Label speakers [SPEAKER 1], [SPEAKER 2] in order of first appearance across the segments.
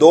[SPEAKER 1] 2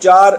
[SPEAKER 1] 4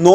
[SPEAKER 1] 9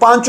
[SPEAKER 1] 5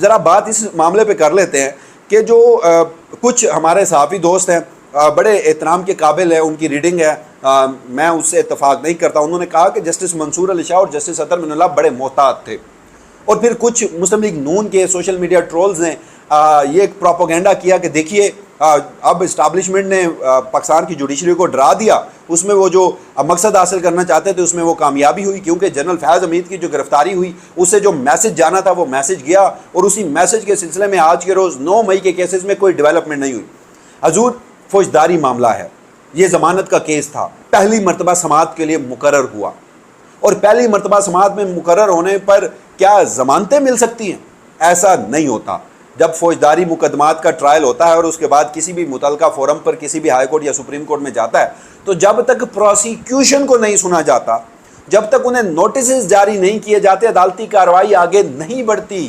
[SPEAKER 1] ذرا بات اس معاملے پہ کر لیتے ہیں کہ جو کچھ ہمارے صحافی دوست ہیں بڑے احترام کے قابل ہے، ان کی ریڈنگ ہے، میں اس سے اتفاق نہیں کرتا. انہوں نے کہا کہ جسٹس منصور علی شاہ اور جسٹس اطہر من اللہ بڑے محتاط تھے. اور پھر کچھ مسلم لیگ نون کے سوشل میڈیا ٹرولز نے یہ ایک پروپیگنڈا کیا کہ دیکھیے اب اسٹیبلشمنٹ نے پاکستان کی جوڈیشری کو ڈرا دیا، اس میں وہ جو مقصد حاصل کرنا چاہتے تھے اس میں وہ کامیابی ہوئی، کیونکہ جنرل فیاض حمید کی جو گرفتاری ہوئی اس سے جو میسج جانا تھا وہ میسج گیا، اور اسی میسج کے سلسلے میں آج کے روز 9 مئی کے کیسز میں کوئی ڈیولپمنٹ نہیں ہوئی. حضور فوجداری معاملہ ہے، یہ ضمانت کا کیس تھا، پہلی مرتبہ سماعت کے لیے مقرر ہوا، اور پہلی مرتبہ سماعت میں مقرر ہونے پر کیا ضمانتیں مل سکتی ہیں؟ ایسا نہیں ہوتا. جب فوجداری مقدمات کا ٹرائل ہوتا ہے اور اس کے بعد کسی بھی متعلقہ فورم پر کسی بھی ہائی کورٹ یا سپریم کورٹ میں جاتا ہے، تو جب تک پروسیکیوشن کو نہیں سنا جاتا، جب تک انہیں نوٹسز جاری نہیں کیے جاتے، عدالتی کارروائی آگے نہیں بڑھتی.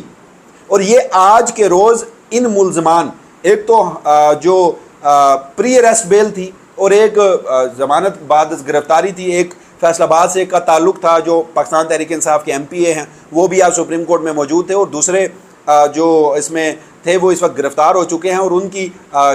[SPEAKER 1] اور یہ آج کے روز ان ملزمان، ایک تو جو پری اریسٹ بیل تھی اور ایک ضمانت بعد گرفتاری تھی، ایک فیصل آباد سے کا تعلق تھا جو پاکستان تحریک انصاف کے ایم پی اے ہیں، وہ بھی آج سپریم کورٹ میں موجود تھے، اور دوسرے جو اس میں تھے وہ اس وقت گرفتار ہو چکے ہیں، اور ان کی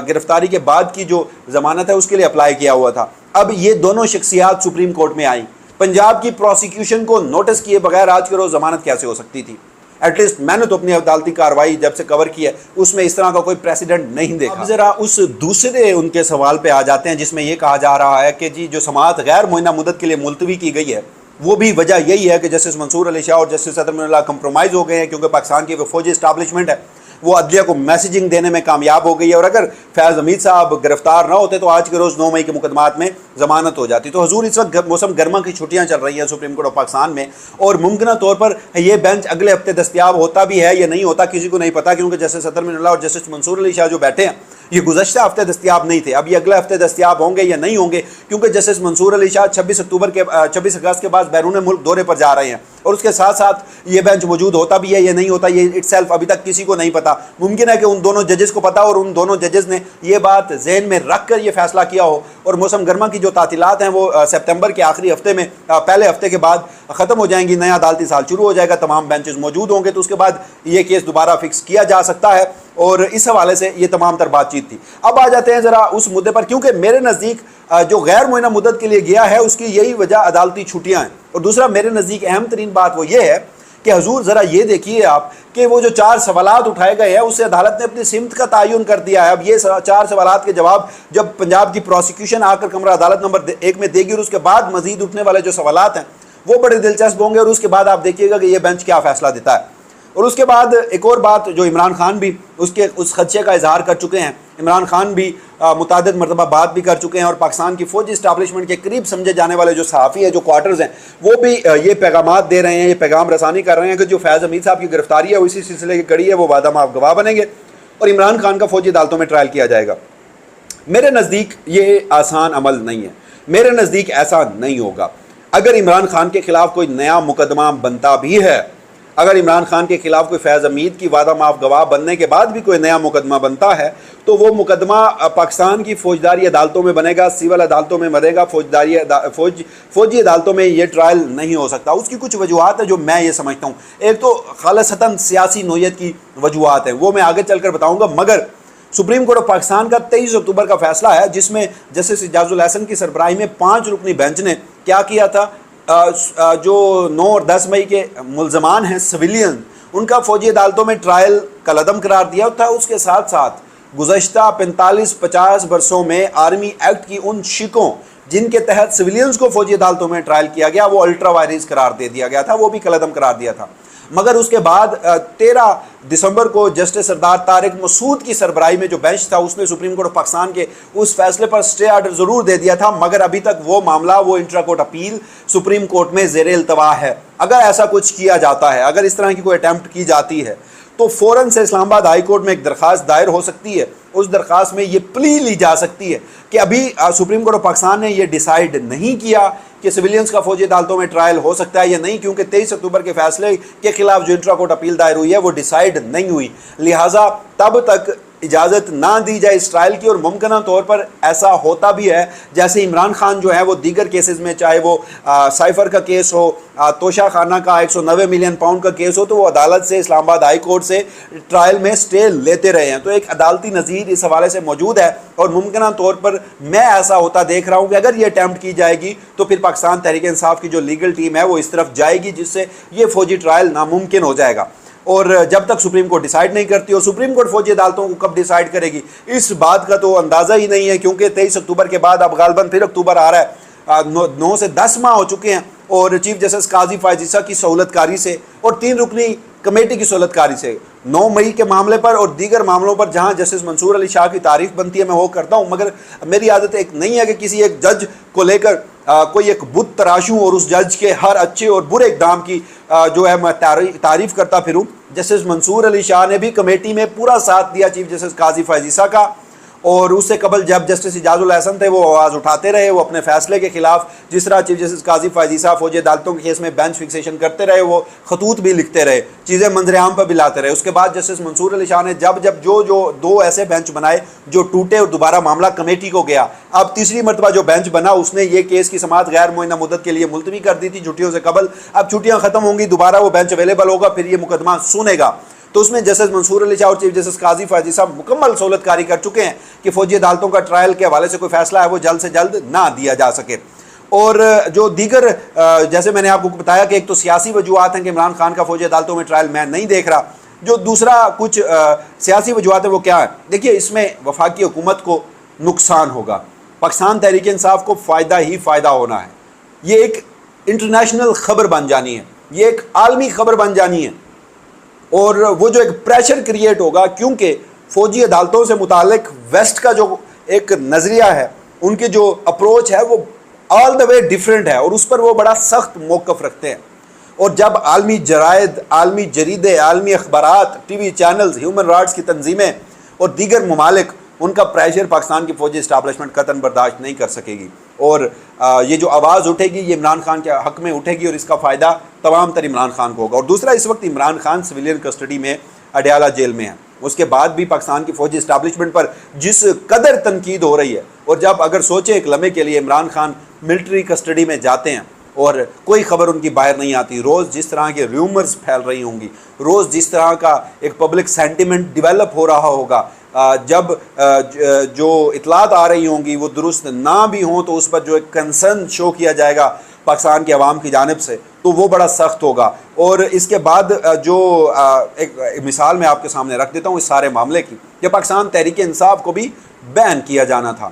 [SPEAKER 1] گرفتاری کے بعد کی جو ضمانت ہے اس کے لیے اپلائی کیا ہوا تھا. اب یہ دونوں شخصیات سپریم کورٹ میں آئیں. پنجاب کی پروسیکیوشن کو نوٹس کیے بغیر آج کے روز ضمانت کیسے ہو سکتی تھی؟ ایٹ لیسٹ میں نے تو اپنی عدالتی کارروائی جب سے کور کی ہے اس میں اس طرح کا کوئی پریسیڈنٹ نہیں دیکھا. اب ذرا اس دوسرے ان کے سوال پہ آ جاتے ہیں جس میں یہ کہا جا رہا ہے کہ جی جو سماعت غیر معینہ مدت کے لیے ملتوی کی گئی ہے وہ بھی وجہ یہی ہے کہ جسٹس منصور علی شاہ اور جسٹس اطہر من اللہ کمپرومائز ہو گئے ہیں، کیونکہ پاکستان کی وہ فوجی اسٹیبلشمنٹ ہے وہ عدلیہ کو میسیجنگ دینے میں کامیاب ہو گئی ہے، اور اگر فیاض حمید صاحب گرفتار نہ ہوتے تو آج کے روز 9 مئی کے مقدمات میں ضمانت ہو جاتی. تو حضور اس وقت موسم گرما کی چھٹیاں چل رہی ہیں سپریم کورٹ آف پاکستان میں، اور ممکنہ طور پر یہ بینچ اگلے ہفتے دستیاب ہوتا بھی ہے یا نہیں ہوتا کسی کو نہیں پتا، کیونکہ جسٹس اطہر من اللہ اور جسٹس منصور علی شاہ جو بیٹھے ہیں یہ گزشتہ ہفتے دستیاب نہیں تھے. اب یہ اگلے ہفتے دستیاب ہوں گے یا نہیں ہوں گے، کیونکہ جسٹس منصور علی شاہ 26 اگست کے بعد بیرون ملک دورے پر جا رہے ہیں، اور اس کے ساتھ ساتھ یہ بینچ موجود ہوتا بھی ہے یا نہیں ہوتا یہ اٹ سیلف ابھی تک کسی کو نہیں پتا. ممکن ہے کہ ان دونوں ججز کو پتا اور ان دونوں ججز نے یہ بات ذہن میں رکھ کر یہ فیصلہ کیا ہو، اور موسم گرما کی جو تعطیلات ہیں وہ سپتمبر کے آخری ہفتے میں پہلے ہفتے کے بعد ختم ہو جائیں گی، نیا عدالتی سال شروع ہو جائے گا، تمام بینچز موجود ہوں گے، تو اس کے بعد یہ کیس دوبارہ فکس کیا جا سکتا ہے، اور اس حوالے سے یہ تمام تر بات چیت تھی. اب آ جاتے ہیں ذرا اس مدعے پر، کیونکہ میرے نزدیک جو غیر معینہ مدت کے لیے گیا ہے اس کی یہی وجہ عدالتی چھٹیاں ہیں، اور دوسرا میرے نزدیک اہم ترین بات وہ یہ ہے کہ حضور ذرا یہ دیکھیے آپ کہ وہ جو 4 سوالات اٹھائے گئے ہیں اس سے عدالت نے اپنی سمت کا تعین کر دیا ہے. اب یہ 4 سوالات کے جواب جب پنجاب کی پروسیکیوشن آ کر کمرہ عدالت نمبر 1 میں دے گی، اور اس کے بعد مزید اٹھنے والے جو سوالات ہیں وہ بڑے دلچسپ ہوں گے، اور اس کے بعد آپ دیکھیے گا کہ یہ بینچ کیا فیصلہ دیتا ہے. اور اس کے بعد ایک اور بات جو عمران خان بھی اس خدشے کا اظہار کر چکے ہیں، عمران خان بھی متعدد مرتبہ بات بھی کر چکے ہیں، اور پاکستان کی فوجی اسٹیبلشمنٹ کے قریب سمجھے جانے والے جو صحافی ہیں جو کوارٹرز ہیں وہ بھی یہ پیغامات دے رہے ہیں، یہ پیغام رسانی کر رہے ہیں کہ جو فیاض حمید صاحب کی گرفتاری ہے وہ اسی سلسلے کی کڑی ہے، وہ وعدہ معاف گواہ بنیں گے اور عمران خان کا فوجی عدالتوں میں ٹرائل کیا جائے گا. میرے نزدیک یہ آسان عمل نہیں ہے، میرے نزدیک ایسا نہیں ہوگا. اگر عمران خان کے خلاف کوئی نیا مقدمہ بنتا بھی ہے، اگر عمران خان کے خلاف کوئی فیاض حمید کی وعدہ معاف گواہ بننے کے بعد بھی کوئی نیا مقدمہ بنتا ہے تو وہ مقدمہ پاکستان کی فوجداری عدالتوں میں بنے گا، سول عدالتوں میں بنے گا، فوجی عدالتوں میں یہ ٹرائل نہیں ہو سکتا. اس کی کچھ وجوہات ہیں جو میں یہ سمجھتا ہوں. ایک تو خالصتاً سیاسی نوعیت کی وجوہات ہیں، وہ میں آگے چل کر بتاؤں گا، مگر سپریم کورٹ آف پاکستان کا 23 اکتوبر کا فیصلہ ہے جس میں جسٹس اعجاز الحسن کی سربراہی میں 5 رکنی بینچ نے کیا کیا تھا، جو 9 اور 10 مئی کے ملزمان ہیں سویلین، ان کا فوجی عدالتوں میں ٹرائل کا عدم قرار دیا تھا. اس کے ساتھ ساتھ گزشتہ 45-50 برسوں میں آرمی ایکٹ کی ان شکوں جن کے تحت سویلینز کو فوجی عدالتوں میں ٹرائل کیا گیا وہ الٹرا وائرس قرار دے دیا گیا تھا، وہ بھی قلعدم قرار دیا تھا. مگر اس کے بعد 13 دسمبر کو جسٹس سردار طارق مسعود کی سربراہی میں جو بینچ تھا اس نے سپریم کورٹ آف پاکستان کے اس فیصلے پر سٹے آرڈر ضرور دے دیا تھا، مگر ابھی تک وہ معاملہ وہ intra court appeal supreme court میں زیر التوا ہے. اگر ایسا کچھ کیا جاتا ہے، اگر اس طرح کی کوئی اٹیمپٹ کی جاتی ہے تو فوراً سے اسلام آباد ہائی کورٹ میں ایک درخواست دائر ہو سکتی ہے. اس درخواست میں یہ پلی لی جا سکتی ہے کہ ابھی سپریم کورٹ آف پاکستان نے یہ ڈیسائیڈ نہیں کیا کہ سویلینز کا فوجی عدالتوں میں ٹرائل ہو سکتا ہے یا نہیں، کیونکہ 23 اکتوبر کے فیصلے کے خلاف جو انٹرا کورٹ اپیل دائر ہوئی ہے وہ ڈیسائیڈ نہیں ہوئی. لہٰذا تب تک اجازت نہ دی جائے اس ٹرائل کی، اور ممکنہ طور پر ایسا ہوتا بھی ہے جیسے عمران خان جو ہے وہ دیگر کیسز میں، چاہے وہ سائفر کا کیس ہو، توشہ خانہ کا 190 ملین پاؤنڈ کا کیس ہو، تو وہ عدالت سے، اسلام آباد ہائی کورٹ سے ٹرائل میں سٹے لیتے رہے ہیں. تو ایک عدالتی نظیر اس حوالے سے موجود ہے، اور ممکنہ طور پر میں ایسا ہوتا دیکھ رہا ہوں کہ اگر یہ اٹیمپٹ کی جائے گی تو پھر پاکستان تحریک انصاف کی جو لیگل ٹیم ہے وہ اس طرف جائے گی، جس سے یہ فوجی ٹرائل ناممکن ہو جائے گا. اور جب تک سپریم کورٹ ڈیسائیڈ نہیں کرتی، اور سپریم کورٹ فوجی عدالتوں کو کب ڈیسائیڈ کرے گی اس بات کا تو اندازہ ہی نہیں ہے، کیونکہ 23 اکتوبر کے بعد اب غالباً پھر اکتوبر آ رہا ہے، 9 سے 10 ماہ ہو چکے ہیں، اور چیف جسٹس قاضی فائز عیسیٰ کی سہولت کاری سے اور 3 رکنی کمیٹی کی سہولت کاری سے 9 مئی کے معاملے پر اور دیگر معاملوں پر جہاں جسٹس منصور علی شاہ کی تعریف بنتی ہے میں وہ کرتا ہوں، مگر میری عادت ایک نہیں ہے کہ کسی ایک جج کو لے کر کوئی ایک بت تراشوں اور اس جج کے ہر اچھے اور برے اقدام کی جو ہے میں تعریف کرتا پھروں. جسٹس منصور علی شاہ نے بھی کمیٹی میں پورا ساتھ دیا چیف جسٹس قاضی فائز عیسیٰ کا، اور اس سے قبل جب جسٹس اعجاز الاحسن تھے وہ آواز اٹھاتے رہے، وہ اپنے فیصلے کے خلاف، جس طرح چیف جسٹس قاضی فائز عیسیٰ فوجی عدالتوں کے کیس میں بینچ فکسیشن کرتے رہے، وہ خطوط بھی لکھتے رہے، چیزیں منظر عام پر بھی لاتے رہے. اس کے بعد جسٹس منصور علی شاہ نے جب جو 2 ایسے بینچ بنائے جو ٹوٹے اور دوبارہ معاملہ کمیٹی کو گیا، اب تیسری مرتبہ جو بینچ بنا اس نے یہ کیس کی سماعت غیر معینہ مدت کے لیے ملتوی کر دی تھی چھٹیوں سے قبل. اب چھٹیاں ختم ہوں گی، دوبارہ وہ بینچ اویلیبل ہوگا، پھر یہ مقدمہ سنے گا. تو اس میں جسٹس منصور علی شاہ اور چیف جسٹس قاضی فائز عیسیٰ مکمل سہولت کاری کر چکے ہیں کہ فوجی عدالتوں کا ٹرائل کے حوالے سے کوئی فیصلہ ہے وہ جلد سے جلد نہ دیا جا سکے. اور جو دیگر جیسے میں نے آپ کو بتایا کہ ایک تو سیاسی وجوہات ہیں کہ عمران خان کا فوجی عدالتوں میں ٹرائل میں نہیں دیکھ رہا، جو دوسرا کچھ سیاسی وجوہات ہیں وہ کیا ہیں؟ دیکھیے اس میں وفاقی حکومت کو نقصان ہوگا، پاکستان تحریک انصاف کو فائدہ ہی فائدہ ہونا ہے. یہ ایک انٹرنیشنل خبر بن جانی ہے، یہ ایک عالمی خبر بن جانی ہے، اور وہ جو ایک پریشر کریٹ ہوگا، کیونکہ فوجی عدالتوں سے متعلق ویسٹ کا جو ایک نظریہ ہے، ان کی جو اپروچ ہے وہ آل دا وے ڈیفرنٹ ہے، اور اس پر وہ بڑا سخت موقف رکھتے ہیں. اور جب عالمی جرائد، عالمی جریدے، عالمی اخبارات، T V channels, human rights کی تنظیمیں اور دیگر ممالک ان کا پریشر پاکستان کی فوجی اسٹیبلشمنٹ قطعاً برداشت نہیں کر سکے گی، اور یہ جو آواز اٹھے گی یہ عمران خان کے حق میں اٹھے گی، اور اس کا فائدہ تمام تر عمران خان کو ہوگا. اور دوسرا، اس وقت عمران خان سویلین کسٹڈی میں اڈیالہ جیل میں ہے، اس کے بعد بھی پاکستان کی فوجی اسٹیبلشمنٹ پر جس قدر تنقید ہو رہی ہے، اور جب اگر سوچیں ایک لمحے کے لیے عمران خان ملٹری کسٹڈی میں جاتے ہیں اور کوئی خبر ان کی باہر نہیں آتی، روز جس طرح کے ریومرز پھیل رہی ہوں گی، روز جس طرح کا ایک پبلک سینٹیمنٹ ڈیولپ ہو رہا ہوگا، جب جو اطلاعات آ رہی ہوں گی وہ درست نہ بھی ہوں تو اس پر جو ایک کنسرن شو کیا جائے گا پاکستان کے عوام کی جانب سے تو وہ بڑا سخت ہوگا. اور اس کے بعد جو ایک مثال میں آپ کے سامنے رکھ دیتا ہوں اس سارے معاملے کی، کہ پاکستان تحریک انصاف کو بھی بین کیا جانا تھا.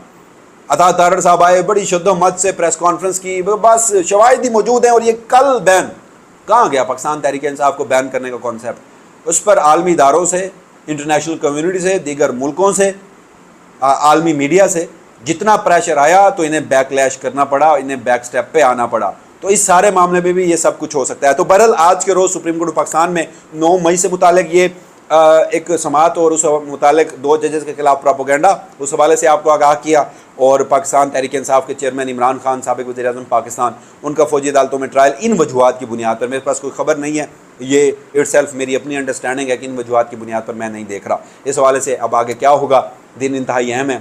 [SPEAKER 1] عطا تارڑ صاحب آئے، بڑی شد و مت سے پریس کانفرنس کی، بس شواہد ہی موجود ہیں، اور یہ کل بین کہاں گیا پاکستان تحریک انصاف کو بین کرنے کا کانسیپٹ؟ اس پر عالمی اداروں سے، انٹرنیشنل کمیونٹی سے، دیگر ملکوں سے، عالمی میڈیا سے جتنا پریشر آیا تو انہیں بیک لیش کرنا پڑا، انہیں بیک سٹیپ پہ آنا پڑا. تو اس سارے معاملے میں بھی یہ سب کچھ ہو سکتا ہے. تو بہرحال آج کے روز سپریم کورٹ پاکستان میں 9 مئی سے متعلق یہ ایک سماعت اور اس متعلق 2 ججز کے خلاف پراپوگنڈا، اس حوالے سے آپ کو آگاہ کیا، اور پاکستان تحریک انصاف کے چیئرمین عمران خان، سابق وزیر اعظم پاکستان، ان کا فوجی عدالتوں میں ٹرائل ان وجوہات کی بنیاد پر. میرے پاس کوئی خبر نہیں ہے، یہ اٹ سیلف میری اپنی انڈرسٹینڈنگ ہے کہ ان وجوہات کی بنیاد پر میں نہیں دیکھ رہا. اس حوالے سے اب آگے کیا ہوگا، دن انتہائی اہم ہے.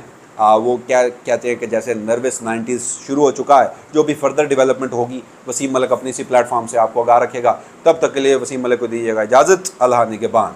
[SPEAKER 1] وہ کیا کہتے ہیں کہ جیسے نروس 90s شروع ہو چکا ہے، جو بھی فردر ڈیولپمنٹ ہوگی وسیم ملک اپنی اسی پلیٹ فارم سے آپ کو آگاہ رکھے گا. تب تک کے لیے وسیم ملک کو دیجیے گا اجازت. اللہ نگہبان.